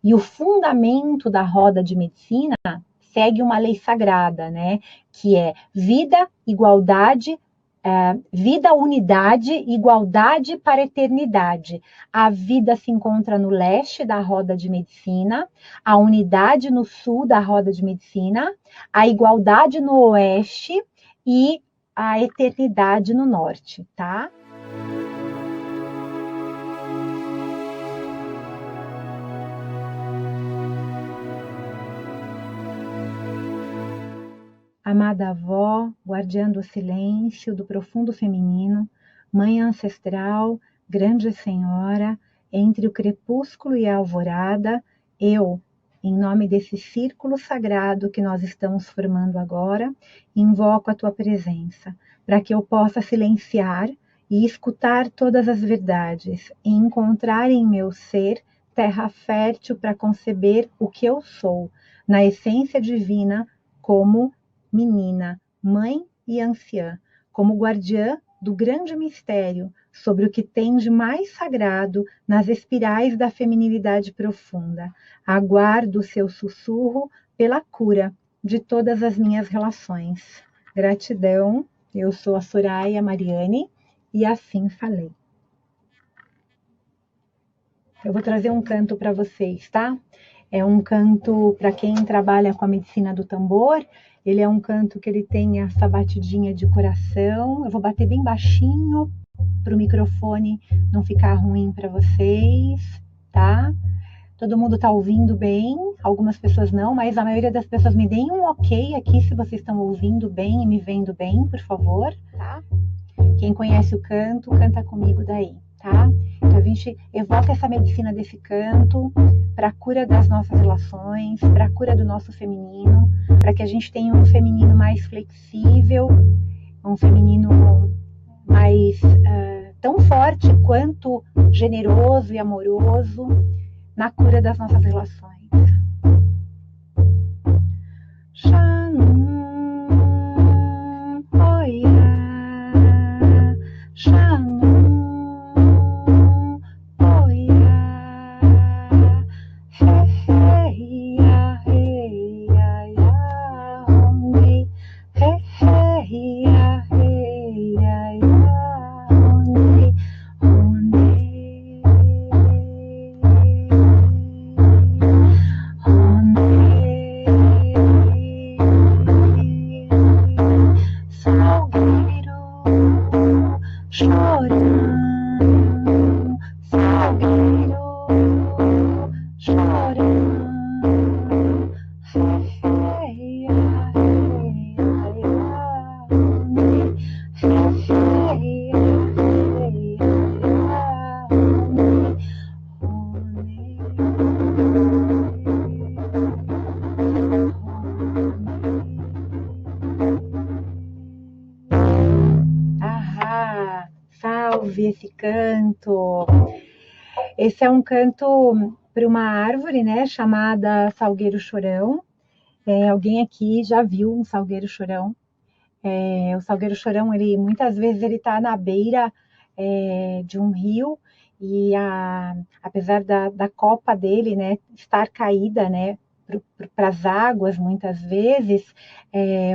E o fundamento da roda de medicina segue uma lei sagrada, né? Que é vida, igualdade, vida, unidade, igualdade para a eternidade. A vida se encontra no leste da roda de medicina, a unidade no sul da roda de medicina, a igualdade no oeste e a eternidade no norte, tá? Amada avó, guardiã do silêncio, do profundo feminino, mãe ancestral, grande senhora, entre o crepúsculo e a alvorada, eu, em nome desse círculo sagrado que nós estamos formando agora, invoco a tua presença, para que eu possa silenciar e escutar todas as verdades e encontrar em meu ser terra fértil para conceber o que eu sou, na essência divina, como menina, mãe e anciã, como guardiã do grande mistério sobre o que tem de mais sagrado nas espirais da feminilidade profunda. Aguardo o seu sussurro pela cura de todas as minhas relações. Gratidão, eu sou a Soraya Mariane e assim falei. Eu vou trazer um canto para vocês, tá? É um canto para quem trabalha com a medicina do tambor. Ele é um canto que ele tem essa batidinha de coração. Eu vou bater bem baixinho para o microfone não ficar ruim para vocês, tá? Todo mundo está ouvindo bem, algumas pessoas não, mas a maioria das pessoas me deem um ok aqui se vocês estão ouvindo bem e me vendo bem, por favor, tá? Quem conhece o canto, canta comigo daí, tá? Então a gente evoca essa medicina desse canto para a cura das nossas relações, para a cura do nosso feminino, para que a gente tenha um feminino mais flexível, um feminino mais tão forte quanto generoso e amoroso na cura das nossas relações. Shanum, oia, Shanum, oia, he he ya, he ya ya, only, he ya, he ya ya, only, only, only, Salgueiro chorando, Salgueiro chorando, hey, hey, ah, salve esse canto. Esse é um canto para uma árvore, né, chamada Salgueiro Chorão. Alguém aqui já viu um salgueiro chorão? O salgueiro chorão, ele muitas vezes ele está na beira de um rio e apesar da copa dele, né, estar caída, né, para as águas muitas vezes,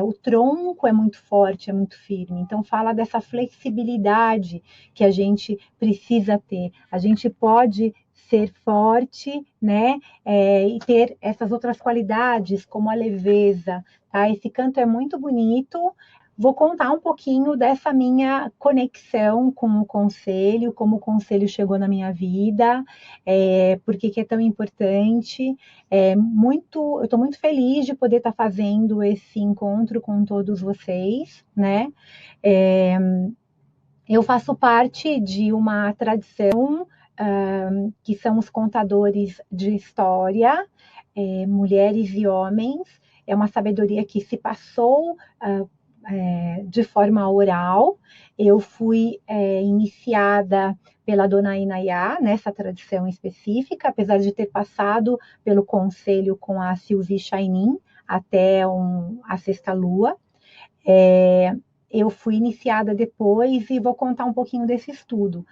o tronco é muito forte, é muito firme. Então fala dessa flexibilidade que a gente precisa ter. A gente pode ser forte, né, e ter essas outras qualidades como a leveza, tá? Esse canto é muito bonito. Vou contar um pouquinho dessa minha conexão com o conselho, como o conselho chegou na minha vida, por que é tão importante. Eu estou muito feliz de poder estar fazendo esse encontro com todos vocês, né? Eu faço parte de uma tradição que são os contadores de história, mulheres e homens. É uma sabedoria que se passou de forma oral. Eu fui iniciada pela dona Inayá, nessa tradição específica, apesar de ter passado pelo conselho com a Sylvie Chainin até a sexta lua. eu fui iniciada depois e vou contar um pouquinho desse estudo.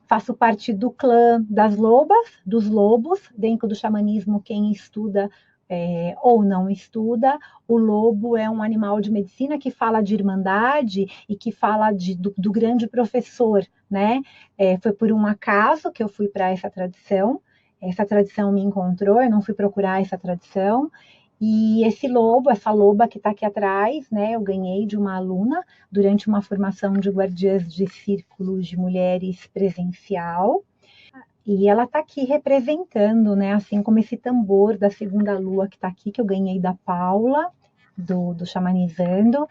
Faço parte do clã das lobas, dos lobos, dentro do xamanismo, quem estuda ou não estuda, o lobo é um animal de medicina que fala de irmandade e que fala do grande professor, né? Foi por um acaso que eu fui para essa tradição me encontrou, eu não fui procurar essa tradição, e esse lobo, essa loba que está aqui atrás, né, eu ganhei de uma aluna durante uma formação de guardiãs de círculos de mulheres presencial, e ela está aqui representando, né, assim como esse tambor da segunda lua que está aqui, que eu ganhei da Paula, do Xamanizando,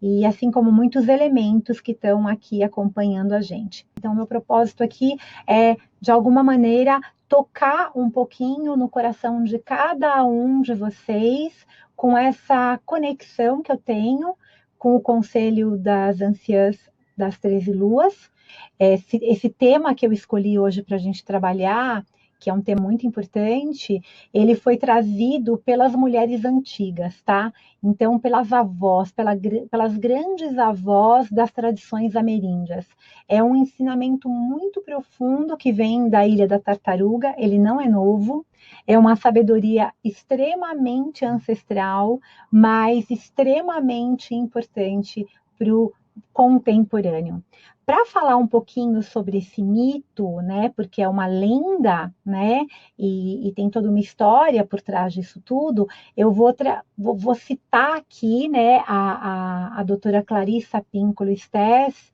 e assim como muitos elementos que estão aqui acompanhando a gente. Então, meu propósito aqui é, de alguma maneira, tocar um pouquinho no coração de cada um de vocês com essa conexão que eu tenho com o Conselho das Anciãs das 13 Luas. Esse tema que eu escolhi hoje para a gente trabalhar, que é um tema muito importante, ele foi trazido pelas mulheres antigas, tá? Então, pelas avós, pelas grandes avós das tradições ameríndias. É um ensinamento muito profundo que vem da Ilha da Tartaruga, ele não é novo, é uma sabedoria extremamente ancestral, mas extremamente importante para o contemporâneo. Para falar um pouquinho sobre esse mito, né, porque é uma lenda, né, e tem toda uma história por trás disso tudo, eu vou citar aqui, né, a doutora Clarissa Pinkola Stess,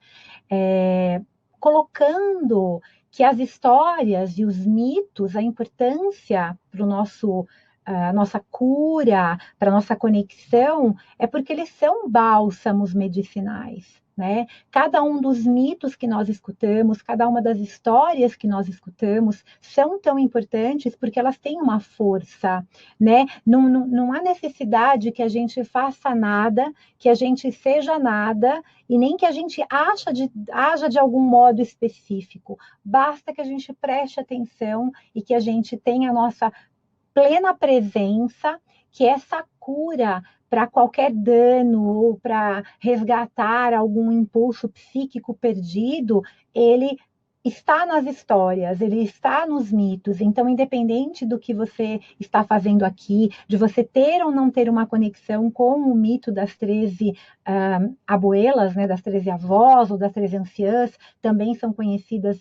colocando que as histórias e os mitos, a importância para o nosso a nossa cura, para a nossa conexão, é porque eles são bálsamos medicinais, né? Cada um dos mitos que nós escutamos, cada uma das histórias que nós escutamos são tão importantes porque elas têm uma força, né? Não há necessidade que a gente faça nada, que a gente seja nada e nem que a gente haja de algum modo específico. Basta que a gente preste atenção e que a gente tenha a nossa plena presença, que essa cura para qualquer dano ou para resgatar algum impulso psíquico perdido, ele está nas histórias, ele está nos mitos. Então, independente do que você está fazendo aqui, de você ter ou não ter uma conexão com o mito das 13 abuelas, né, das 13 avós ou das 13 anciãs, também são conhecidas,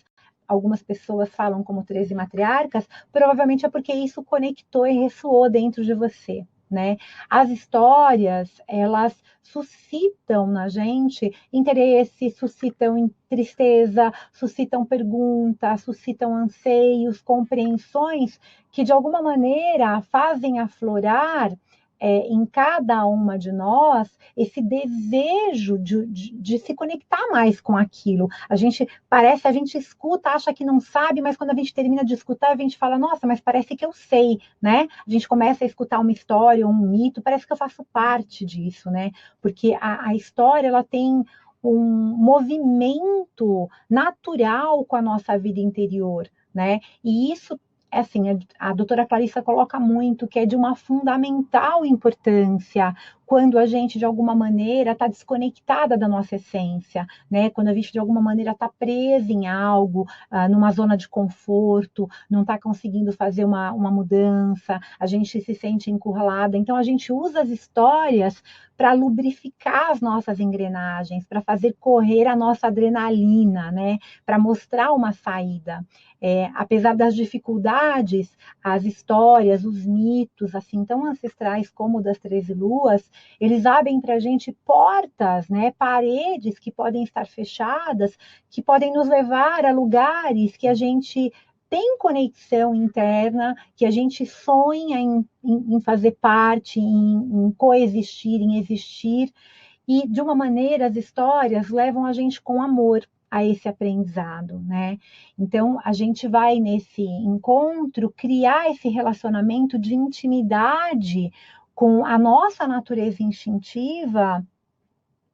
algumas pessoas falam como 13 matriarcas, provavelmente é porque isso conectou e ressoou dentro de você, né? As histórias, elas suscitam na gente interesse, suscitam tristeza, suscitam perguntas, suscitam anseios, compreensões que de alguma maneira fazem aflorar em cada uma de nós esse desejo de se conectar mais com aquilo. A gente escuta, acha que não sabe, mas quando a gente termina de escutar, a gente fala, nossa, mas parece que eu sei, né? A gente começa a escutar uma história, um mito, parece que eu faço parte disso, né? Porque a história, ela tem um movimento natural com a nossa vida interior, né? E isso assim, a doutora Clarissa coloca muito que é de uma fundamental importância quando a gente, de alguma maneira, está desconectada da nossa essência, né? Quando a gente, de alguma maneira, está presa em algo, numa zona de conforto, não está conseguindo fazer uma mudança, a gente se sente encurralada. Então, a gente usa as histórias para lubrificar as nossas engrenagens, para fazer correr a nossa adrenalina, né? Para mostrar uma saída. Apesar das dificuldades, as histórias, os mitos, assim, tão ancestrais como o das 13 luas, eles abrem para a gente portas, né, paredes que podem estar fechadas, que podem nos levar a lugares que a gente tem conexão interna, que a gente sonha em fazer parte, em coexistir, em existir. E, de uma maneira, as histórias levam a gente com amor a esse aprendizado, né? Então, a gente vai nesse encontro criar esse relacionamento de intimidade com a nossa natureza instintiva,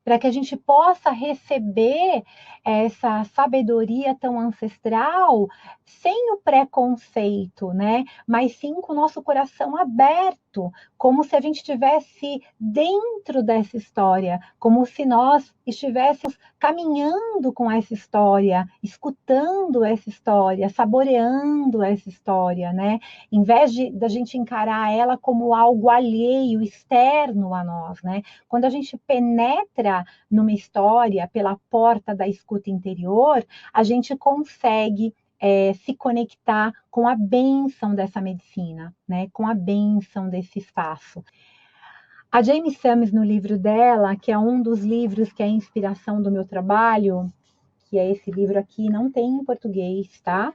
para que a gente possa receber essa sabedoria tão ancestral sem o preconceito, né? Mas sim com o nosso coração aberto junto, como se a gente estivesse dentro dessa história, como se nós estivéssemos caminhando com essa história, escutando essa história, saboreando essa história, né? Em vez da gente encarar ela como algo alheio, externo a nós, né? Quando a gente penetra numa história pela porta da escuta interior, a gente consegue se conectar com a bênção dessa medicina, né? Com a bênção desse espaço. A Jamie Sams, no livro dela, que é um dos livros que é a inspiração do meu trabalho, que é esse livro aqui, não tem em português, tá?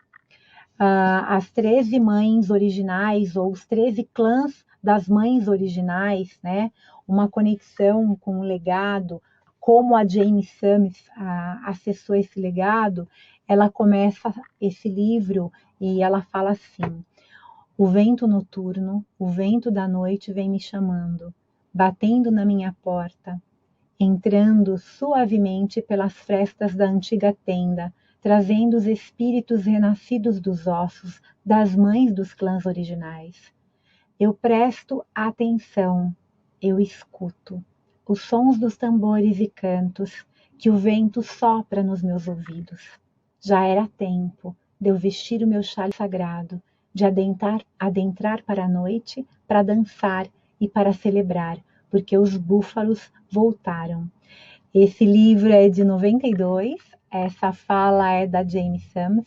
As 13 mães originais, ou os 13 clãs das mães originais, né? Uma conexão com o legado, como a Jamie Sams acessou esse legado. Ela começa esse livro e ela fala assim: o vento noturno, o vento da noite vem me chamando, batendo na minha porta, entrando suavemente pelas frestas da antiga tenda, trazendo os espíritos renascidos dos ossos das mães dos clãs originais. Eu presto atenção, eu escuto os sons dos tambores e cantos que o vento sopra nos meus ouvidos. Já era tempo de eu vestir o meu chale sagrado, de adentrar para a noite, para dançar e para celebrar, porque os búfalos voltaram. Esse livro é de 92, essa fala é da Jamie Sams,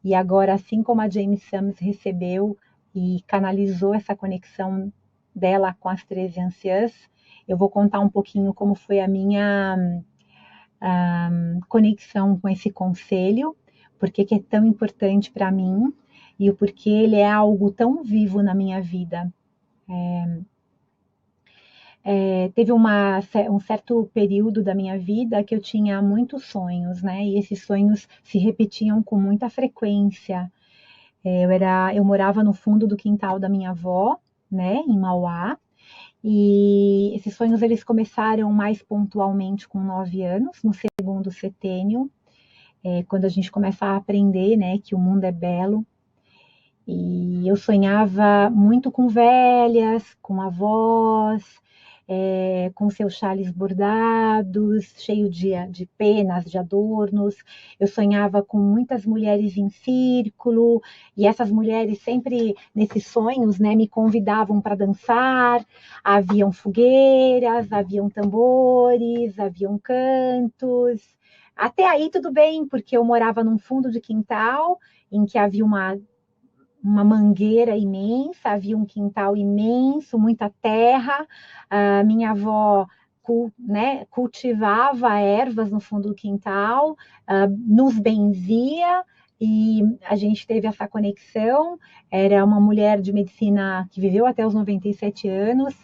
e agora, assim como a Jamie Sams recebeu e canalizou essa conexão dela com as 13 anciãs, eu vou contar um pouquinho como foi a minha conexão com esse conselho, porque que é tão importante para mim e o porquê ele é algo tão vivo na minha vida. Teve um certo período da minha vida que eu tinha muitos sonhos, né? E esses sonhos se repetiam com muita frequência. Eu morava no fundo do quintal da minha avó, né, em Mauá, e esses sonhos eles começaram mais pontualmente com 9 anos, no segundo setênio, quando a gente começa a aprender, né, que o mundo é belo. E eu sonhava muito com velhas, com avós, com seus chales bordados, cheio de penas, de adornos. Eu sonhava com muitas mulheres em círculo, e essas mulheres sempre, nesses sonhos, né, me convidavam para dançar. Haviam fogueiras, haviam tambores, haviam cantos. Até aí tudo bem, porque eu morava num fundo de quintal, em que havia uma mangueira imensa, havia um quintal imenso, muita terra. A minha avó né, cultivava ervas no fundo do quintal, nos benzia, e a gente teve essa conexão. Era uma mulher de medicina que viveu até os 97 anos,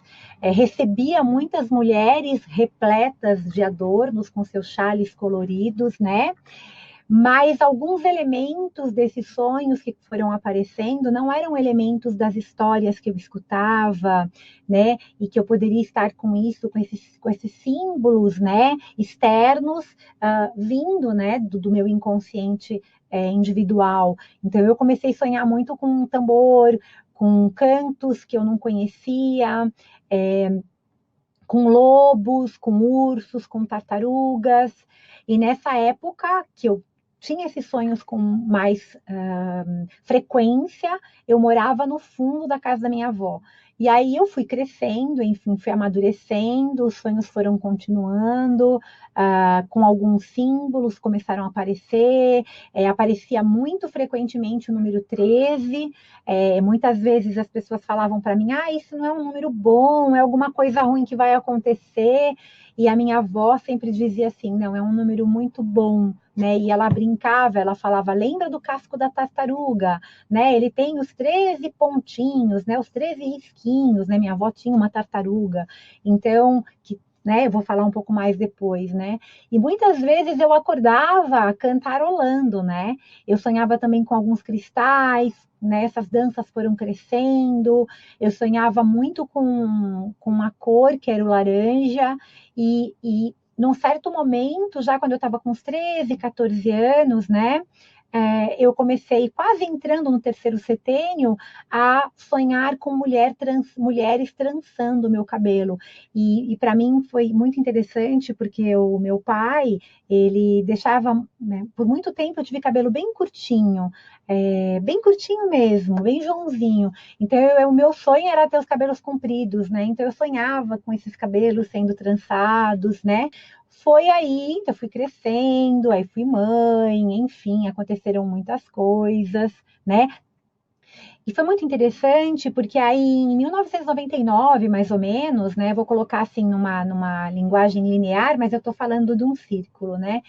recebia muitas mulheres repletas de adornos com seus chales coloridos, né? Mas alguns elementos desses sonhos que foram aparecendo não eram elementos das histórias que eu escutava, né? E que eu poderia estar com isso, com esses símbolos, né? Externos, vindo, né? Do meu inconsciente individual. Então eu comecei a sonhar muito com um tambor, com cantos que eu não conhecia, com lobos, com ursos, com tartarugas. E nessa época que eu tinha esses sonhos com mais frequência, eu morava no fundo da casa da minha avó. E aí eu fui crescendo, enfim, fui amadurecendo, os sonhos foram continuando, com alguns símbolos começaram a aparecer, aparecia muito frequentemente o número 13, muitas vezes as pessoas falavam para mim, isso não é um número bom, é alguma coisa ruim que vai acontecer, e a minha avó sempre dizia assim, não, é um número muito bom, né? E ela brincava, ela falava, lembra do casco da tartaruga, né? Ele tem os 13 pontinhos, né? Os 13 risquinhos, né? Minha avó tinha uma tartaruga, então, né? Eu vou falar um pouco mais depois, né? E muitas vezes eu acordava cantarolando, né? Eu sonhava também com alguns cristais, né? Essas danças foram crescendo. Eu sonhava muito com uma cor que era o laranja, e num certo momento, já quando eu estava com uns 13, 14 anos, né? eu comecei, quase entrando no terceiro setênio, a sonhar com mulheres trançando o meu cabelo. E para mim foi muito interessante, porque o meu pai, ele deixava, né, por muito tempo eu tive cabelo bem curtinho mesmo, bem Joãozinho. Então, o meu sonho era ter os cabelos compridos, né? Então, eu sonhava com esses cabelos sendo trançados, né? Foi aí que eu fui crescendo, aí fui mãe, enfim, aconteceram muitas coisas, né? E foi muito interessante porque aí em 1999, mais ou menos, né? Vou colocar assim numa linguagem linear, mas eu estou falando de um círculo, né?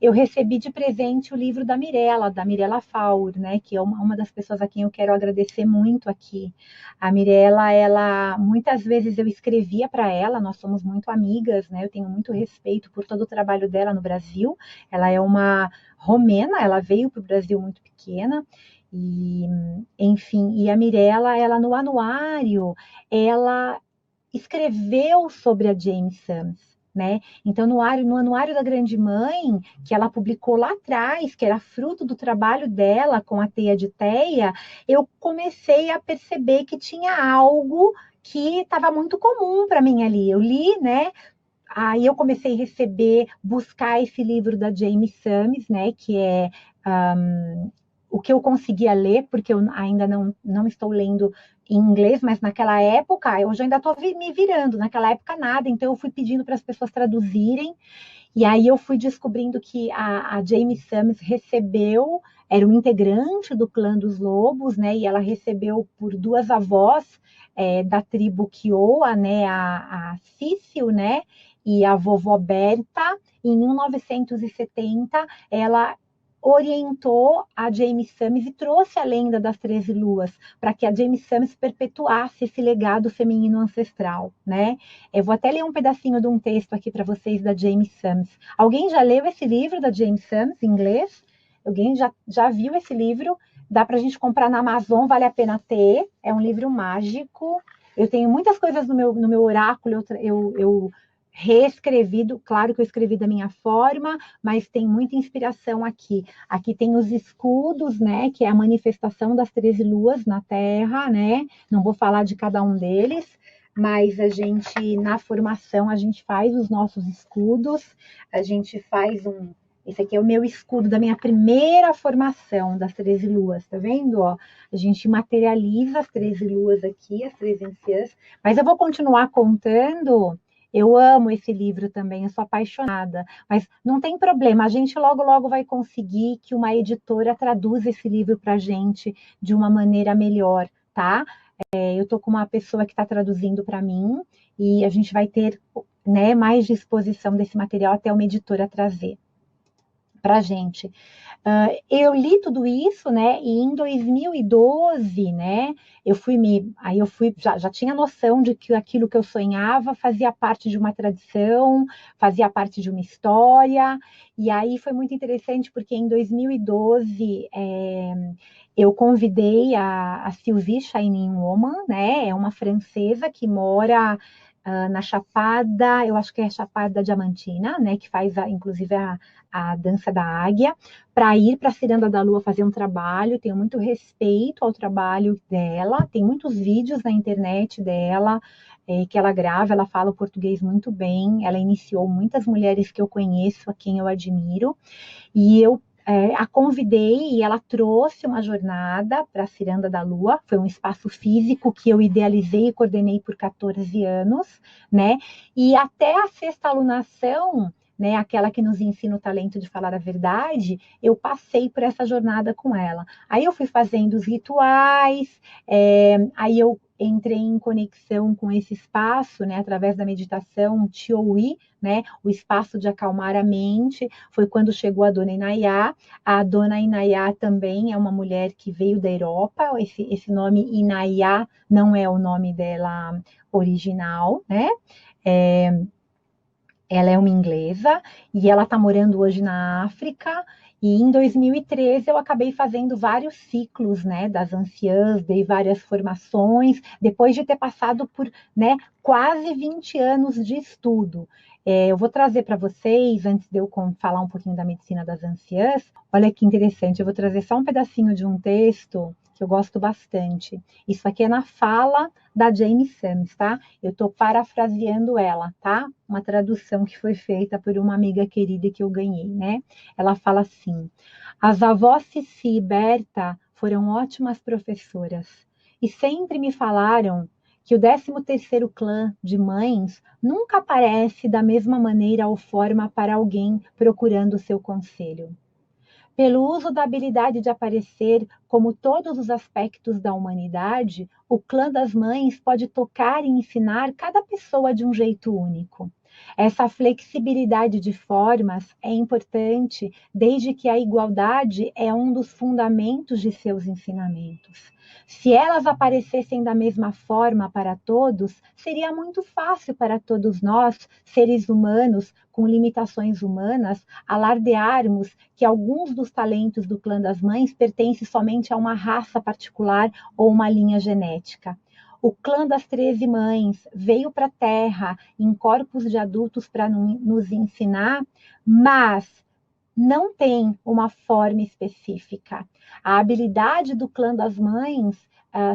Eu recebi de presente o livro da Mirella Faur, né? Que é uma das pessoas a quem eu quero agradecer muito aqui. A Mirella, ela muitas vezes eu escrevia para ela, nós somos muito amigas, né? Eu tenho muito respeito por todo o trabalho dela no Brasil. Ela é uma romena, ela veio para o Brasil muito pequena. E, enfim, e a Mirella, ela no anuário, ela escreveu sobre a Jane Sams, né? Então, no anuário da Grande Mãe, que ela publicou lá atrás, que era fruto do trabalho dela com a teia de teia, eu comecei a perceber que tinha algo que estava muito comum para mim ali. Eu li, né? Aí eu comecei a buscar esse livro da Jane Sams, né? Que é o que eu conseguia ler, porque eu ainda não estou lendo em inglês, mas naquela época, hoje eu ainda estou me virando, naquela época nada, então eu fui pedindo para as pessoas traduzirem, e aí eu fui descobrindo que a Jamie Sams era um integrante do clã dos lobos, né, e ela recebeu por duas avós da tribo Kiowa, né, a Cício, né, e a vovó Berta. Em 1970, ela orientou a Jamie Sams e trouxe a lenda das 13 luas para que a Jamie Sams perpetuasse esse legado feminino ancestral, né? Eu vou até ler um pedacinho de um texto aqui para vocês da Jamie Sams. Alguém já leu esse livro da Jamie Sams em inglês? Alguém já viu esse livro? Dá para a gente comprar na Amazon, vale a pena ter. É um livro mágico. Eu tenho muitas coisas no meu oráculo, eu reescrevido, claro que eu escrevi da minha forma, mas tem muita inspiração aqui. Aqui tem os escudos, né, que é a manifestação das 13 luas na Terra, né? Não vou falar de cada um deles, mas a gente, na formação, a gente faz os nossos escudos, a gente faz esse aqui é o meu escudo da minha primeira formação das 13 luas, tá vendo? Ó, a gente materializa as 13 luas aqui, as 13 anciãs, mas eu vou continuar contando. Eu amo esse livro também, eu sou apaixonada, mas não tem problema, a gente logo, logo vai conseguir que uma editora traduza esse livro para a gente de uma maneira melhor, tá? Eu estou com uma pessoa que está traduzindo para mim e a gente vai ter, né, mais disposição desse material até uma editora trazer para a gente. Eu li tudo isso, né? E em 2012, né? Aí eu fui, já tinha noção de que aquilo que eu sonhava fazia parte de uma tradição, fazia parte de uma história. E aí foi muito interessante porque em 2012 eu convidei a Sylvie Shining Woman, né? É uma francesa que mora na Chapada, eu acho que é Chapada Diamantina, né? Que faz inclusive a dança da águia, para ir para a Ciranda da Lua fazer um trabalho. Tenho muito respeito ao trabalho dela, tem muitos vídeos na internet dela que ela grava, ela fala o português muito bem, ela iniciou muitas mulheres que eu conheço, a quem eu admiro, e eu a convidei e ela trouxe uma jornada para a Ciranda da Lua, foi um espaço físico que eu idealizei e coordenei por 14 anos, né? E até a sexta alunação, né, aquela que nos ensina o talento de falar a verdade, eu passei por essa jornada com ela. Aí eu fui fazendo os rituais, aí eu entrei em conexão com esse espaço, né, através da meditação Tioi, né, o espaço de acalmar a mente. Foi quando chegou a Dona Inayá. A Dona Inayá também é uma mulher que veio da Europa. Esse nome Inayá não é o nome dela original, né? Ela é uma inglesa e ela está morando hoje na África. E em 2013 eu acabei fazendo vários ciclos, né, das anciãs, dei várias formações, depois de ter passado por, né, quase 20 anos de estudo. Eu vou trazer para vocês, antes de eu falar um pouquinho da medicina das anciãs, olha que interessante, eu vou trazer só um pedacinho de um texto que eu gosto bastante. Isso aqui é na fala da Jane Sams, tá? Eu estou parafraseando ela, tá? Uma tradução que foi feita por uma amiga querida que eu ganhei, né? Ela fala assim: as avós Cici e Berta foram ótimas professoras e sempre me falaram que o 13º clã de mães nunca aparece da mesma maneira ou forma para alguém procurando o seu conselho. Pelo uso da habilidade de aparecer como todos os aspectos da humanidade, o clã das mães pode tocar e ensinar cada pessoa de um jeito único. Essa flexibilidade de formas é importante desde que a igualdade é um dos fundamentos de seus ensinamentos. Se elas aparecessem da mesma forma para todos, seria muito fácil para todos nós, seres humanos com limitações humanas, alardearmos que alguns dos talentos do clã das mães pertencem somente a uma raça particular ou uma linha genética. O clã das 13 mães veio para a Terra em corpos de adultos para nos ensinar, mas não tem uma forma específica. A habilidade do clã das mães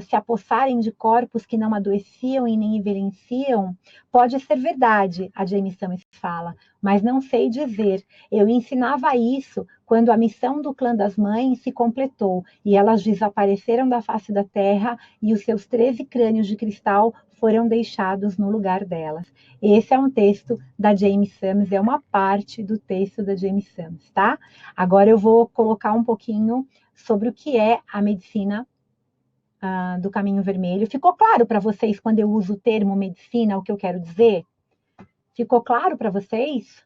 se apossarem de corpos que não adoeciam e nem envelheciam, pode ser verdade, a Jamie Summers fala, mas não sei dizer. Eu ensinava isso quando a missão do clã das mães se completou e elas desapareceram da face da terra e os seus 13 crânios de cristal foram deixados no lugar delas. Esse é um texto da Jamie Summers, é uma parte do texto da Jamie Summers, tá? Agora eu vou colocar um pouquinho sobre o que é a medicina do caminho vermelho. Ficou claro para vocês quando eu uso o termo medicina o que eu quero dizer? Ficou claro para vocês?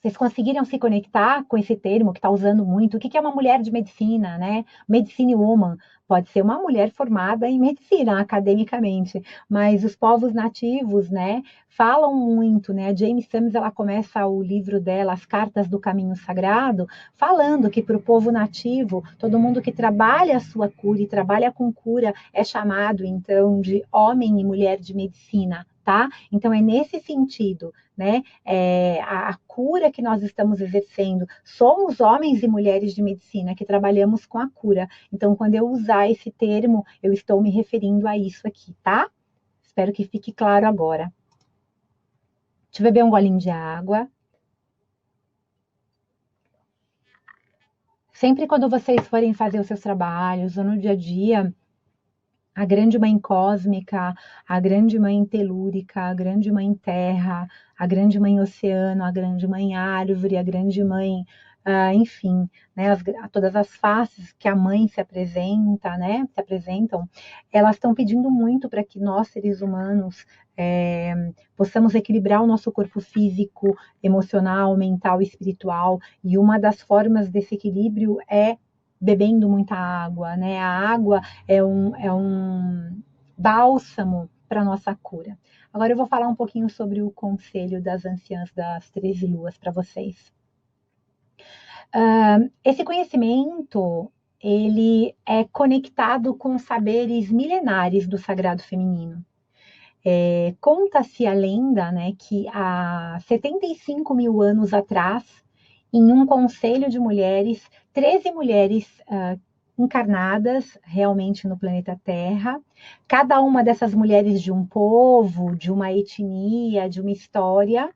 Vocês conseguiram se conectar com esse termo que está usando muito? O que é uma mulher de medicina, né? Medicine woman. Pode ser uma mulher formada em medicina, academicamente, mas os povos nativos, né, falam muito, né? A Jamie Summers, ela começa o livro dela, As Cartas do Caminho Sagrado, falando que para o povo nativo, todo mundo que trabalha a sua cura e trabalha com cura é chamado, então, de homem e mulher de medicina, tá? Então, é nesse sentido, né? A cura que nós estamos exercendo, somos homens e mulheres de medicina que trabalhamos com a cura. Então, quando eu usar esse termo, eu estou me referindo a isso aqui, tá? Espero que fique claro agora. Deixa eu beber um golinho de água. Sempre quando vocês forem fazer os seus trabalhos ou no dia a dia, a grande mãe cósmica, a grande mãe telúrica, a grande mãe terra, a grande mãe oceano, a grande mãe árvore, a grande mãe, enfim, né, todas as faces que a mãe se apresenta, né, se apresentam, elas estão pedindo muito para que nós, seres humanos, possamos equilibrar o nosso corpo físico, emocional, mental e espiritual, e uma das formas desse equilíbrio é bebendo muita água, né? A água é um bálsamo para a nossa cura. Agora eu vou falar um pouquinho sobre o conselho das anciãs das 13 luas para vocês. Esse conhecimento, ele é conectado com saberes milenares do sagrado feminino. Conta-se a lenda, né, que há 75 mil anos atrás, em um conselho de mulheres, 13 mulheres encarnadas realmente no planeta Terra, cada uma dessas mulheres de um povo, de uma etnia, de uma história,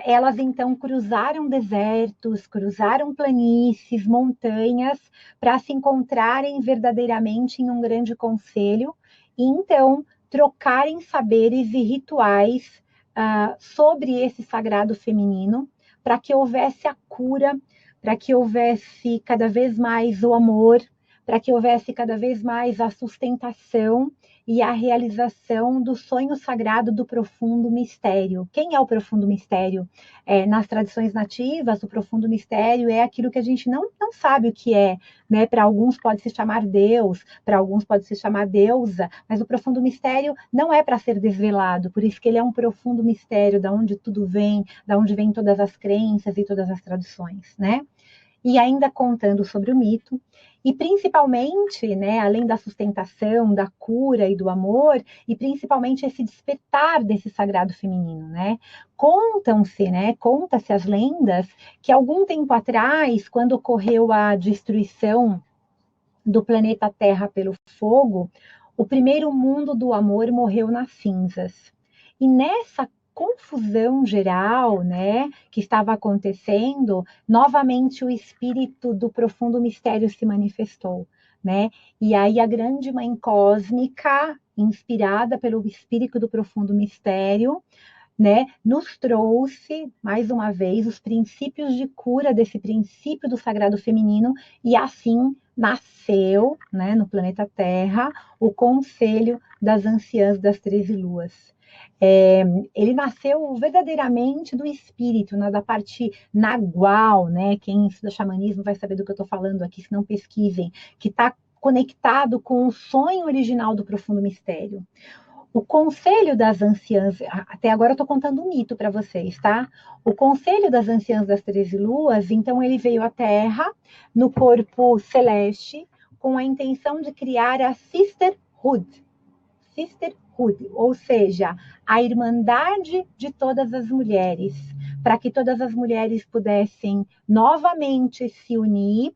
elas então cruzaram desertos, cruzaram planícies, montanhas, para se encontrarem verdadeiramente em um grande conselho, e então trocarem saberes e rituais sobre esse sagrado feminino, para que houvesse a cura, para que houvesse cada vez mais o amor, para que houvesse cada vez mais a sustentação e a realização do sonho sagrado do profundo mistério. Quem é o profundo mistério? Nas tradições nativas, o profundo mistério é aquilo que a gente não sabe o que é, né? Para alguns pode se chamar Deus, para alguns pode se chamar deusa, mas o profundo mistério não é para ser desvelado, por isso que ele é um profundo mistério, da onde tudo vem, da onde vêm todas as crenças e todas as tradições, né? E ainda contando sobre o mito, E principalmente, né, além da sustentação, da cura e do amor, e principalmente esse despertar desse sagrado feminino, né? Contam-se, né, conta-se as lendas que algum tempo atrás, quando ocorreu a destruição do planeta Terra pelo fogo, o primeiro mundo do amor morreu nas cinzas. E nessa confusão geral, né, que estava acontecendo, novamente o espírito do profundo mistério se manifestou, né? E aí a grande mãe cósmica, inspirada pelo espírito do profundo mistério, né, nos trouxe, mais uma vez, os princípios de cura desse princípio do sagrado feminino, e assim nasceu, né, no planeta Terra, o Conselho das Anciãs das 13 Luas. Ele nasceu verdadeiramente do espírito, né, da parte nagual, né? Quem estuda xamanismo vai saber do que eu estou falando aqui, se não pesquisem, que está conectado com o sonho original do profundo mistério. O Conselho das Anciãs, até agora eu estou contando um mito para vocês, tá? O Conselho das Anciãs das 13 Luas, então ele veio à Terra no corpo celeste com a intenção de criar a Sisterhood. Sisterhood, ou seja, a irmandade de todas as mulheres, para que todas as mulheres pudessem novamente se unir,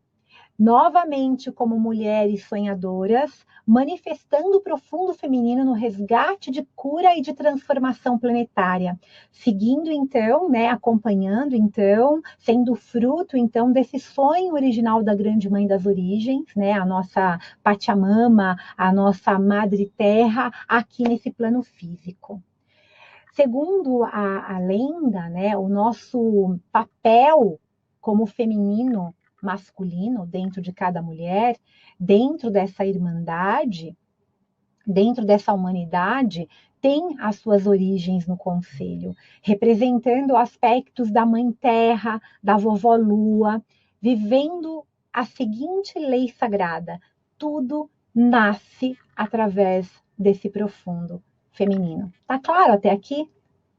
novamente como mulheres sonhadoras, manifestando o profundo feminino no resgate de cura e de transformação planetária, seguindo então, né, acompanhando então, sendo fruto então desse sonho original da grande mãe das origens, né, a nossa Pachamama, a nossa Madre Terra, aqui nesse plano físico. Segundo a lenda, né, o nosso papel como feminino masculino dentro de cada mulher, dentro dessa irmandade, dentro dessa humanidade, tem as suas origens no conselho, representando aspectos da Mãe Terra, da Vovó Lua, vivendo a seguinte lei sagrada: tudo nasce através desse profundo feminino. Tá claro até aqui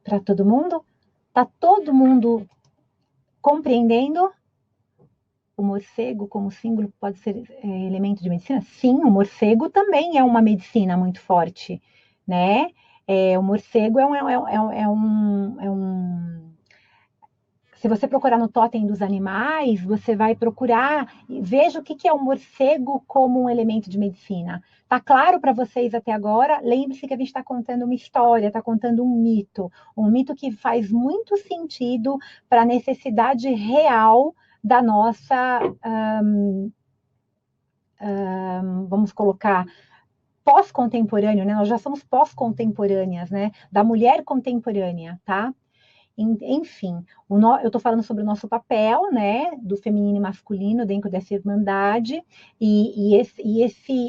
para todo mundo? Tá todo mundo compreendendo? O morcego como símbolo pode ser elemento de medicina? Sim, o morcego também é uma medicina muito forte, né? O morcego se você procurar no Totem dos Animais, você vai procurar e veja o que é o morcego como um elemento de medicina. Tá claro para vocês até agora? Lembre-se que a gente está contando uma história, está contando um mito que faz muito sentido para a necessidade real da nossa, vamos colocar, pós-contemporâneo, né? Nós já somos pós-contemporâneas, né? Da mulher contemporânea, tá? Enfim, eu estou falando sobre o nosso papel, né, do feminino e masculino dentro dessa irmandade,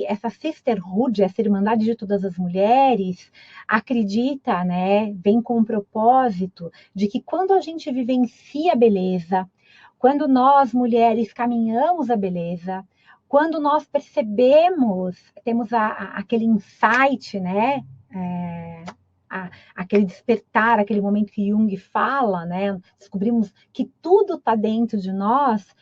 essa sisterhood, essa irmandade de todas as mulheres, acredita, né, vem com o propósito de que quando a gente vivencia a beleza, quando nós, mulheres, caminhamos a beleza, quando nós percebemos, temos aquele insight, né, aquele despertar, aquele momento que Jung fala, né? Descobrimos que tudo está dentro de nós,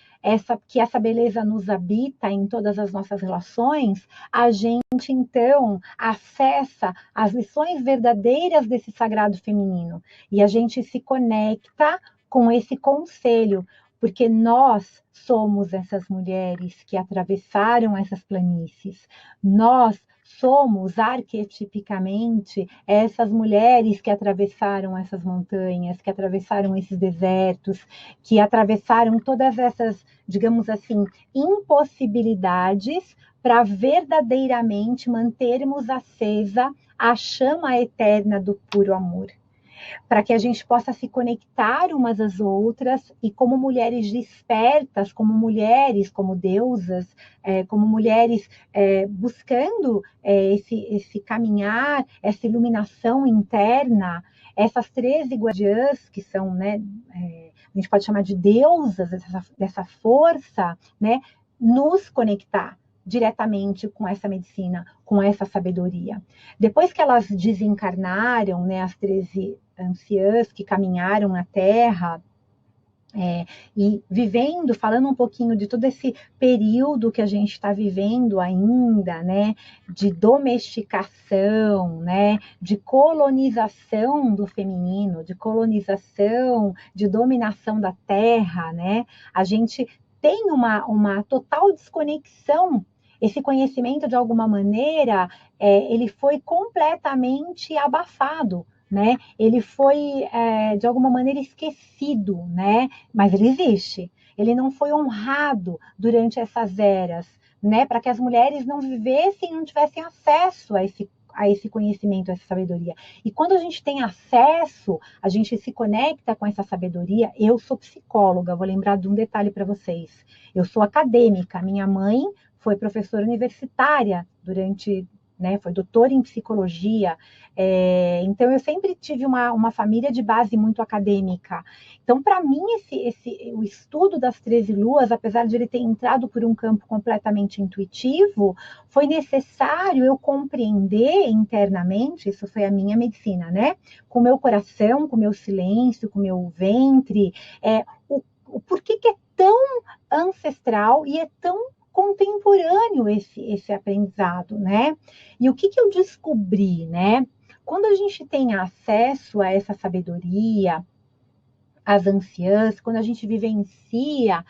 que essa beleza nos habita em todas as nossas relações, a gente então acessa as lições verdadeiras desse sagrado feminino e a gente se conecta com esse conselho, porque nós somos essas mulheres que atravessaram essas planícies, nós somos arquetipicamente essas mulheres que atravessaram essas montanhas, que atravessaram esses desertos, que atravessaram todas essas, digamos assim, impossibilidades para verdadeiramente mantermos acesa a chama eterna do puro amor, para que a gente possa se conectar umas às outras e como mulheres despertas, como mulheres, como deusas, como mulheres buscando esse caminhar, essa iluminação interna, essas 13 guardiãs que são, né, a gente pode chamar de deusas dessa força, né, nos conectar diretamente com essa medicina, com essa sabedoria. Depois que elas desencarnaram, né, as 13 anciãs que caminharam na Terra, E vivendo, falando um pouquinho de todo esse período que a gente está vivendo ainda, né, de domesticação, né, de colonização do feminino, de colonização, de dominação da terra, né, a gente tem uma total desconexão. Esse conhecimento, de alguma maneira, ele foi completamente abafado, né? Ele foi, de alguma maneira, esquecido, né? Mas ele existe. Ele não foi honrado durante essas eras, né? Para que as mulheres não vivessem, não tivessem acesso a esse conhecimento, a essa sabedoria. E quando a gente tem acesso, a gente se conecta com essa sabedoria. Eu sou psicóloga, vou lembrar de um detalhe para vocês. Eu sou acadêmica, minha mãe foi professora universitária durante, né, foi doutora em psicologia, então eu sempre tive uma família de base muito acadêmica. Então, para mim, o estudo das 13 luas, apesar de ele ter entrado por um campo completamente intuitivo, foi necessário eu compreender internamente, isso foi a minha medicina, né? Com o meu coração, com o meu silêncio, com o meu ventre, o porquê que é tão ancestral e é tão contemporâneo esse aprendizado, né? E o que eu descobri, né? Quando a gente tem acesso a essa sabedoria, às anciãs, quando a gente vivencia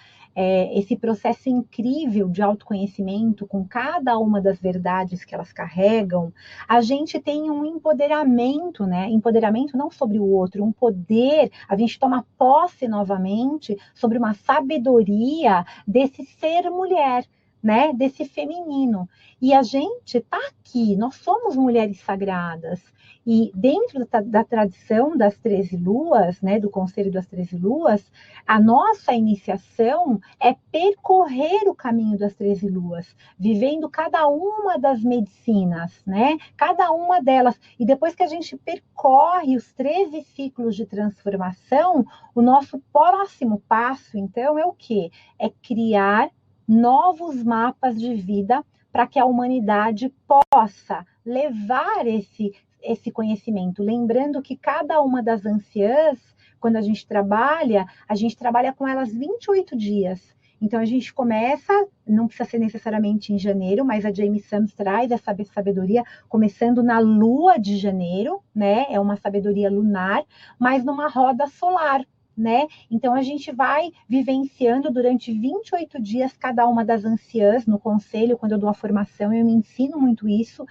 esse processo incrível de autoconhecimento com cada uma das verdades que elas carregam, a gente tem um empoderamento, né? Empoderamento não sobre o outro, um poder, a gente toma posse novamente sobre uma sabedoria desse ser mulher, né? Desse feminino. E a gente está aqui, nós somos mulheres sagradas. E dentro da tradição das 13 luas, né, do Conselho das 13 luas, a nossa iniciação é percorrer o caminho das 13 luas, vivendo cada uma das medicinas, né, cada uma delas. E depois que a gente percorre os 13 ciclos de transformação, o nosso próximo passo, então, é o quê? É criar novos mapas de vida para que a humanidade possa levar esse conhecimento. Lembrando que cada uma das anciãs, quando a gente trabalha com elas 28 dias. Então a gente começa, não precisa ser necessariamente em janeiro, mas a Jamie Sams traz essa sabedoria começando na lua de janeiro, né? É uma sabedoria lunar, mas numa roda solar. Né? Então a gente vai vivenciando durante 28 dias cada uma das anciãs no conselho, quando eu dou a formação, eu me ensino muito isso,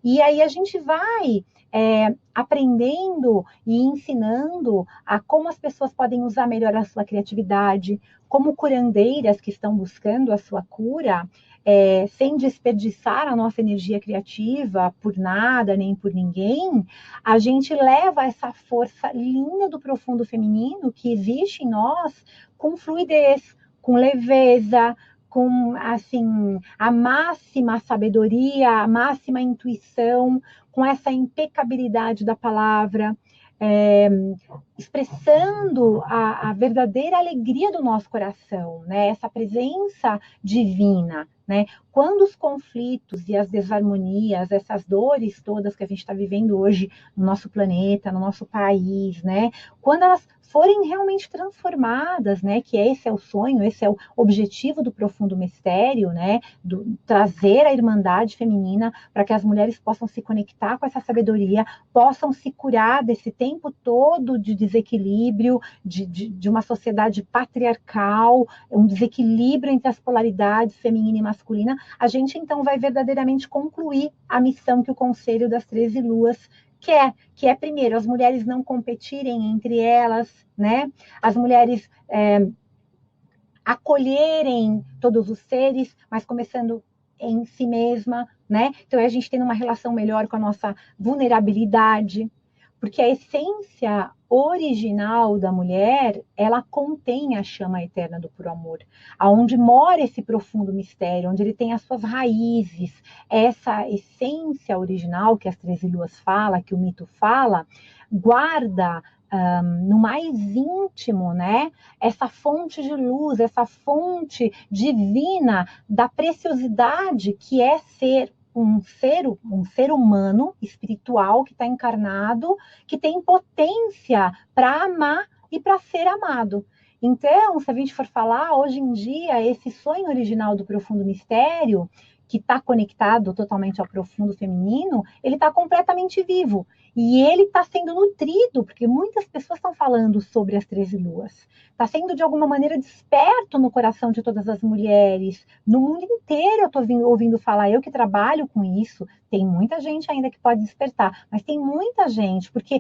e aí a gente vai aprendendo e ensinando a como as pessoas podem usar melhor a sua criatividade, como curandeiras que estão buscando a sua cura, sem desperdiçar a nossa energia criativa por nada, nem por ninguém, a gente leva essa força linda do profundo feminino que existe em nós com fluidez, com leveza, com assim a máxima sabedoria, a máxima intuição, com essa impecabilidade da palavra, é, expressando a verdadeira alegria do nosso coração, né? Essa presença divina. Né? Quando os conflitos e as desarmonias, essas dores todas que a gente está vivendo hoje no nosso planeta, no nosso país, né? Quando elas forem realmente transformadas, né? Que esse é o sonho, esse é o objetivo do profundo mistério, né? Trazer a irmandade feminina para que as mulheres possam se conectar com essa sabedoria, possam se curar desse tempo todo de desequilíbrio, de uma sociedade patriarcal, um desequilíbrio entre as polaridades feminina e masculina. A gente então vai verdadeiramente concluir a missão que o Conselho das 13 Luas que é primeiro, as mulheres não competirem entre elas, né? As mulheres acolherem todos os seres, mas começando em si mesma, né? Então a gente tem uma relação melhor com a nossa vulnerabilidade, porque a essência original da mulher, ela contém a chama eterna do puro amor, aonde mora esse profundo mistério, onde ele tem as suas raízes, essa essência original que as 13 luas fala, que o mito fala, guarda no mais íntimo, né? Essa fonte de luz, essa fonte divina da preciosidade que é ser um ser humano espiritual que está encarnado, que tem potência para amar e para ser amado. Então, se a gente for falar, hoje em dia, esse sonho original do profundo mistério, que está conectado totalmente ao profundo feminino, ele está completamente vivo. E ele está sendo nutrido, porque muitas pessoas estão falando sobre as 13 luas. Está sendo, de alguma maneira, desperto no coração de todas as mulheres. No mundo inteiro eu estou ouvindo falar, eu que trabalho com isso, tem muita gente ainda que pode despertar, mas tem muita gente, porque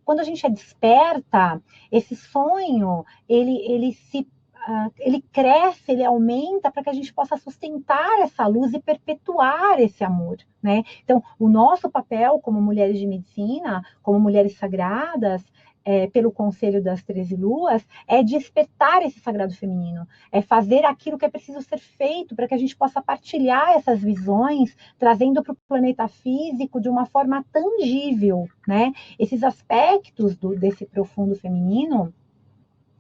quando a gente é desperta, esse sonho, ele cresce, ele aumenta para que a gente possa sustentar essa luz e perpetuar esse amor, né? Então, o nosso papel como mulheres de medicina, como mulheres sagradas, pelo Conselho das 13 Luas, é despertar esse sagrado feminino, é fazer aquilo que é preciso ser feito para que a gente possa partilhar essas visões, trazendo para o planeta físico de uma forma tangível, né? Esses aspectos desse profundo feminino,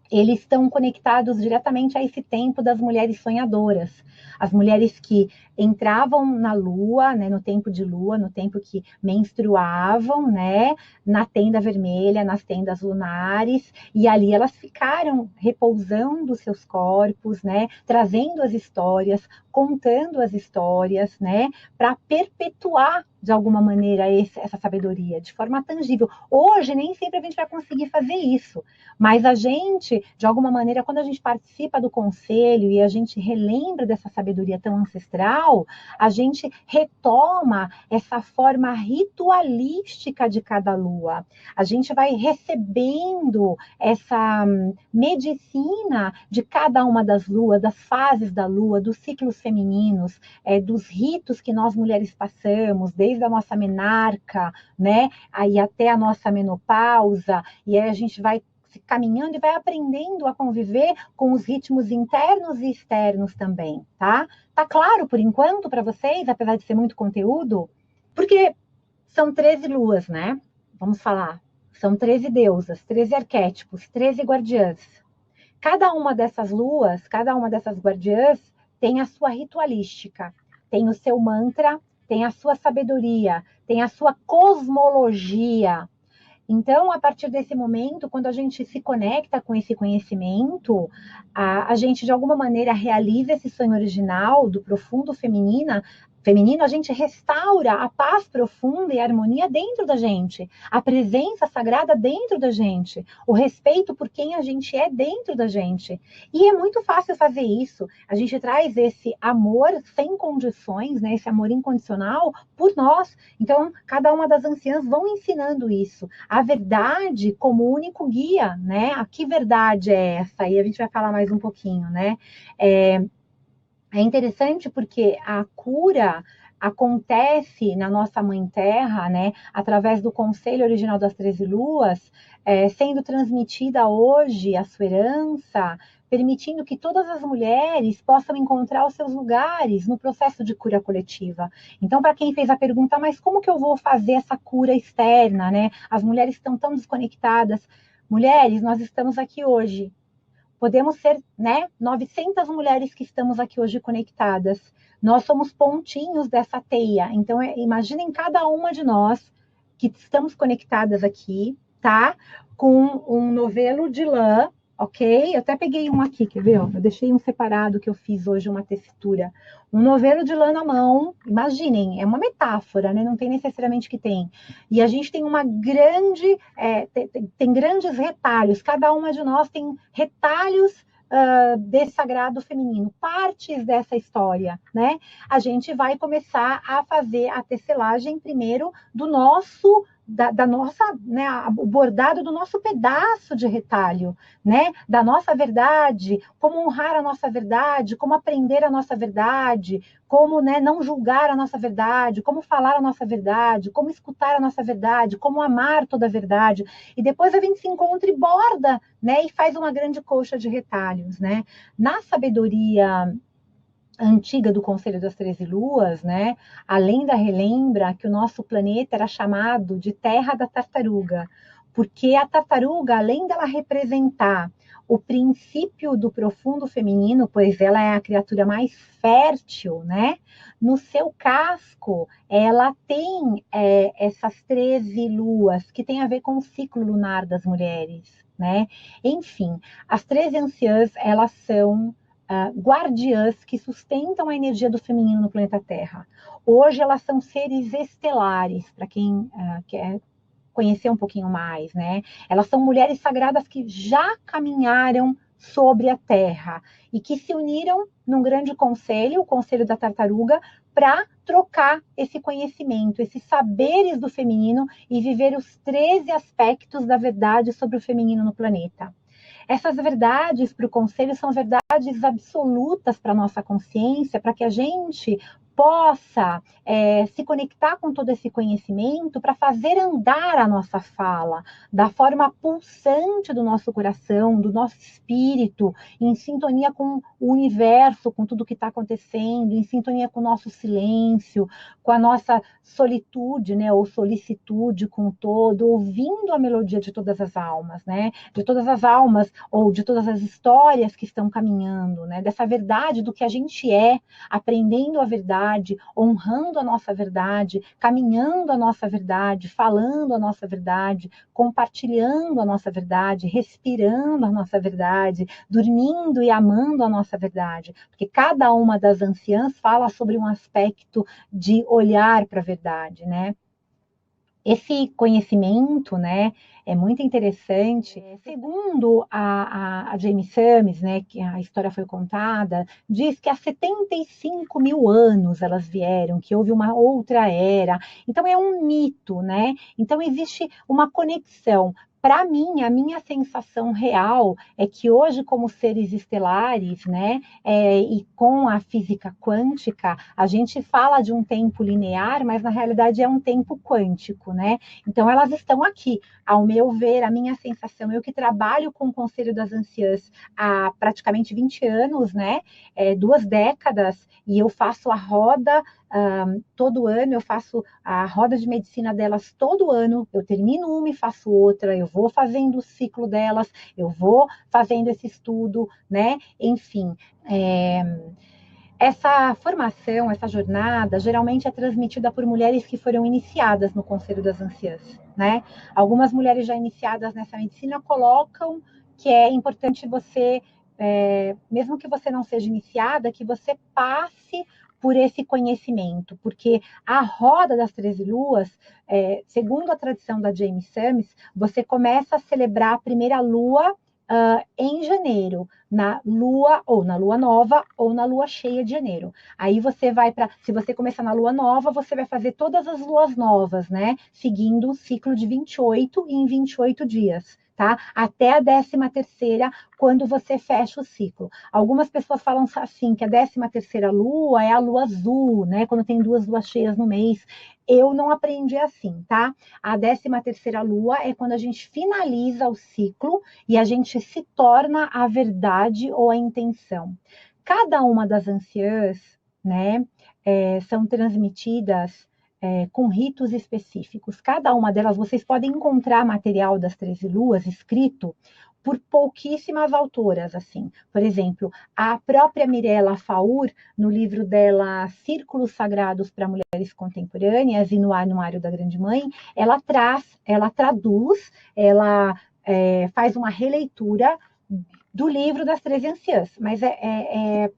eles estão conectados diretamente a esse tempo das mulheres sonhadoras. As mulheres que entravam na lua, né, no tempo de lua, no tempo que menstruavam, né, na tenda vermelha, nas tendas lunares, e ali elas ficaram repousando seus corpos, né, trazendo as histórias, contando as histórias, né, para perpetuar de alguma maneira essa sabedoria, de forma tangível. Hoje nem sempre a gente vai conseguir fazer isso, mas a gente, de alguma maneira, quando a gente participa do conselho e a gente relembra dessa sabedoria tão ancestral, a gente retoma essa forma ritualística de cada lua. A gente vai recebendo essa medicina de cada uma das luas, das fases da lua, dos ciclos femininos, dos ritos que nós mulheres passamos, desde a nossa menarca, né, aí até a nossa menopausa, e aí a gente vai caminhando e vai aprendendo a conviver com os ritmos internos e externos também, tá? Tá claro por enquanto para vocês, apesar de ser muito conteúdo? Porque são 13 luas, né? Vamos falar. São 13 deusas, 13 arquétipos, 13 guardiãs. Cada uma dessas luas, cada uma dessas guardiãs tem a sua ritualística, tem o seu mantra, tem a sua sabedoria, tem a sua cosmologia. Então, a partir desse momento, quando a gente se conecta com esse conhecimento, a gente de alguma maneira realiza esse sonho original do profundo feminino, a gente restaura a paz profunda e a harmonia dentro da gente, a presença sagrada dentro da gente, o respeito por quem a gente é dentro da gente. E é muito fácil fazer isso. A gente traz esse amor sem condições, né, esse amor incondicional por nós. Então, cada uma das anciãs vão ensinando isso. A verdade como único guia, né? A que verdade é essa? E a gente vai falar mais um pouquinho, né? É interessante porque a cura acontece na nossa Mãe Terra, né, através do Conselho Original das 13 Luas, sendo transmitida hoje a sua herança, permitindo que todas as mulheres possam encontrar os seus lugares no processo de cura coletiva. Então, para quem fez a pergunta, mas como que eu vou fazer essa cura externa, né? As mulheres estão tão desconectadas. Mulheres, nós estamos aqui hoje. Podemos ser, né, 900 mulheres que estamos aqui hoje conectadas. Nós somos pontinhos dessa teia. Então, imaginem cada uma de nós que estamos conectadas aqui, tá? Com um novelo de lã, ok? Eu até peguei um aqui, quer ver? Eu deixei um separado que eu fiz hoje, uma textura. Um novelo de lã na mão, imaginem, é uma metáfora, né? Não tem necessariamente que tem. E a gente tem uma grande, tem grandes retalhos, cada uma de nós tem retalhos desse sagrado feminino, partes dessa história, né? A gente vai começar a fazer a tecelagem primeiro do nosso da nossa, né, o bordado do nosso pedaço de retalho, né, da nossa verdade, como honrar a nossa verdade, como aprender a nossa verdade, como, né, não julgar a nossa verdade, como falar a nossa verdade, como escutar a nossa verdade, como amar toda a verdade. E depois a gente se encontra e borda, né, e faz uma grande colcha de retalhos, né. Na sabedoria antiga do Conselho das 13 Luas, né? A lenda relembra que o nosso planeta era chamado de Terra da Tartaruga, porque a tartaruga, além dela representar o princípio do profundo feminino, pois ela é a criatura mais fértil, né? No seu casco, ela tem essas 13 luas, que tem a ver com o ciclo lunar das mulheres, né? Enfim, as 13 anciãs, elas são guardiãs que sustentam a energia do feminino no planeta Terra. Hoje elas são seres estelares, para quem quer conhecer um pouquinho mais, né? Elas são mulheres sagradas que já caminharam sobre a Terra e que se uniram num grande conselho, o Conselho da Tartaruga, para trocar esse conhecimento, esses saberes do feminino e viver os 13 aspectos da verdade sobre o feminino no planeta. Essas verdades para o conselho são verdades absolutas para a nossa consciência, para que a gente possa se conectar com todo esse conhecimento para fazer andar a nossa fala da forma pulsante do nosso coração, do nosso espírito, em sintonia com o universo, com tudo que está acontecendo, em sintonia com o nosso silêncio, com a nossa solitude, né, ou solicitude com o todo, ouvindo a melodia de todas as almas, né, de todas as almas ou de todas as histórias que estão caminhando, né, dessa verdade do que a gente é, aprendendo a verdade, honrando a nossa verdade, caminhando a nossa verdade, falando a nossa verdade, compartilhando a nossa verdade, respirando a nossa verdade, dormindo e amando a nossa verdade, porque cada uma das anciãs fala sobre um aspecto de olhar para a verdade, né? Esse conhecimento, né, é muito interessante. Segundo a Jamie Sams, né, que a história foi contada, diz que há 75 mil anos elas vieram, que houve uma outra era. Então é um mito, né? Então existe uma conexão. Para mim, a minha sensação real é que hoje, como seres estelares, né, e com a física quântica, a gente fala de um tempo linear, mas na realidade é um tempo quântico, né? Então elas estão aqui. Ao meu ver, a minha sensação, eu que trabalho com o Conselho das Anciãs há praticamente 20 anos, né? 2 décadas, e eu faço a roda todo ano, eu faço a roda de medicina delas todo ano, eu termino uma e faço outra, eu vou fazendo o ciclo delas, eu vou fazendo esse estudo, né? Enfim, essa formação, essa jornada, geralmente é transmitida por mulheres que foram iniciadas no Conselho das Anciãs, né? Algumas mulheres já iniciadas nessa medicina colocam que é importante você, mesmo que você não seja iniciada, que você passe por esse conhecimento, porque a roda das 13 luas, segundo a tradição da Jamie Sams, você começa a celebrar a primeira lua em janeiro, na lua ou na lua nova ou na lua cheia de janeiro. Aí você vai para, se você começar na lua nova, você vai fazer todas as luas novas, né? Seguindo um ciclo de 28 em 28 dias. Tá? Até a 13ª, quando você fecha o ciclo. Algumas pessoas falam assim, que a 13ª lua é a lua azul, né? Quando tem 2 luas cheias no mês. Eu não aprendi assim, tá? A 13ª lua é quando a gente finaliza o ciclo e a gente se torna a verdade ou a intenção. Cada uma das anciãs, né, são transmitidas com ritos específicos. Cada uma delas, vocês podem encontrar material das 13 luas escrito por pouquíssimas autoras, assim. Por exemplo, a própria Mirella Faur, no livro dela Círculos Sagrados para Mulheres Contemporâneas e no Anuário da Grande Mãe, ela traduz, ela faz uma releitura do livro das 13 anciãs, mas é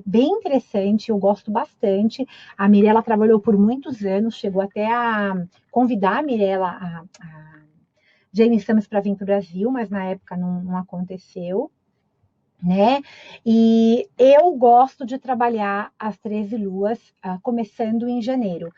bem interessante, eu gosto bastante. A Mirella trabalhou por muitos anos, chegou até a convidar a Mirella, a Jane Summers para vir para o Brasil, mas na época não aconteceu, né? E eu gosto de trabalhar as 13 luas, começando em janeiro.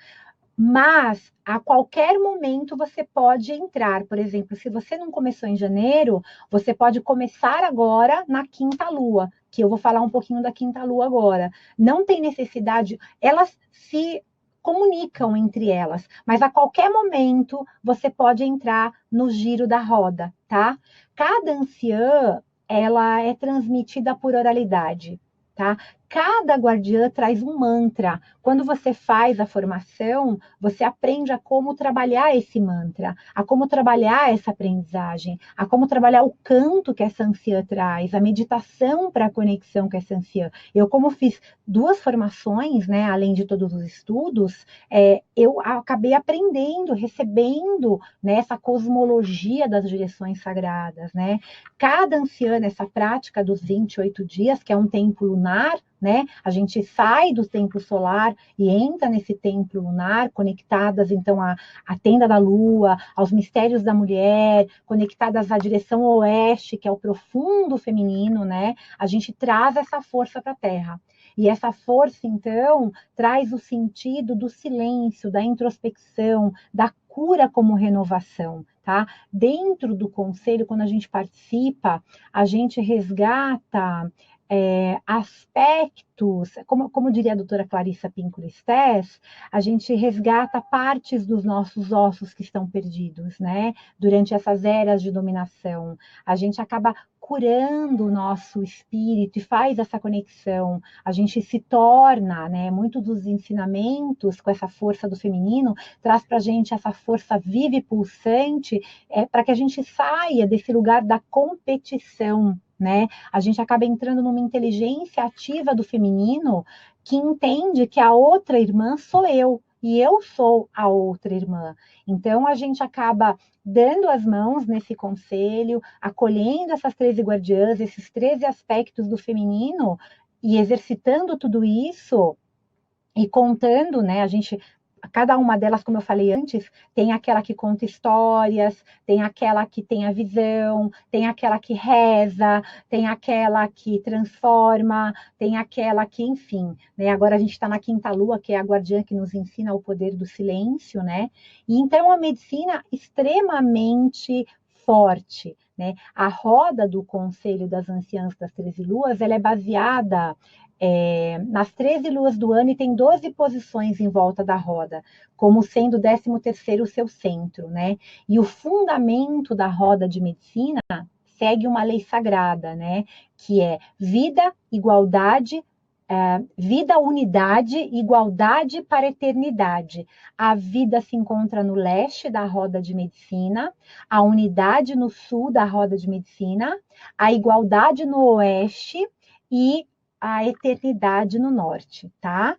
Mas a qualquer momento você pode entrar. Por exemplo, se você não começou em janeiro, você pode começar agora na quinta lua, que eu vou falar um pouquinho da quinta lua agora. Não tem necessidade, elas se comunicam entre elas, mas a qualquer momento você pode entrar no giro da roda, tá? Cada anciã, ela é transmitida por oralidade, tá? cada guardiã traz um mantra. Quando você faz a formação, você aprende a como trabalhar esse mantra, a como trabalhar essa aprendizagem, a como trabalhar o canto que essa anciã traz, a meditação para a conexão com essa anciã. Eu, como fiz 2 formações, né, além de todos os estudos, eu acabei aprendendo, recebendo, né, essa cosmologia das direções sagradas, né? Cada anciã nessa prática dos 28 dias, que é um tempo lunar, né? A gente sai do templo solar e entra nesse templo lunar, conectadas então à tenda da lua, aos mistérios da mulher, conectadas à direção oeste, que é o profundo feminino, né? A gente traz essa força para a Terra. E essa força, então, traz o sentido do silêncio, da introspecção, da cura como renovação, tá? Dentro do conselho, quando a gente participa, a gente resgata aspectos, como diria a doutora Clarissa Pinkola-Estés, a gente resgata partes dos nossos ossos que estão perdidos, né? Durante essas eras de dominação. A gente acaba curando o nosso espírito e faz essa conexão. A gente se torna, né? Muitos dos ensinamentos com essa força do feminino traz para a gente essa força viva e pulsante, para que a gente saia desse lugar da competição, né? A gente acaba entrando numa inteligência ativa do feminino que entende que a outra irmã sou eu e eu sou a outra irmã. Então a gente acaba dando as mãos nesse conselho, acolhendo essas 13 guardiãs, esses 13 aspectos do feminino e exercitando tudo isso e contando, né? A gente, cada uma delas, como eu falei antes, tem aquela que conta histórias, tem aquela que tem a visão, tem aquela que reza, tem aquela que transforma, tem aquela que, enfim, né? Agora a gente está na quinta lua, que é a guardiã que nos ensina o poder do silêncio, né? E então é uma medicina extremamente forte, né? A roda do Conselho das Anciãs das 13 Luas, ela é baseada nas 13 luas do ano e tem 12 posições em volta da roda, como sendo o 13º o seu centro, né? E o fundamento da roda de medicina segue uma lei sagrada, né? Que é vida, igualdade, vida, unidade, igualdade para a eternidade. A vida se encontra no leste da roda de medicina, a unidade no sul da roda de medicina, a igualdade no oeste e a eternidade no norte, tá?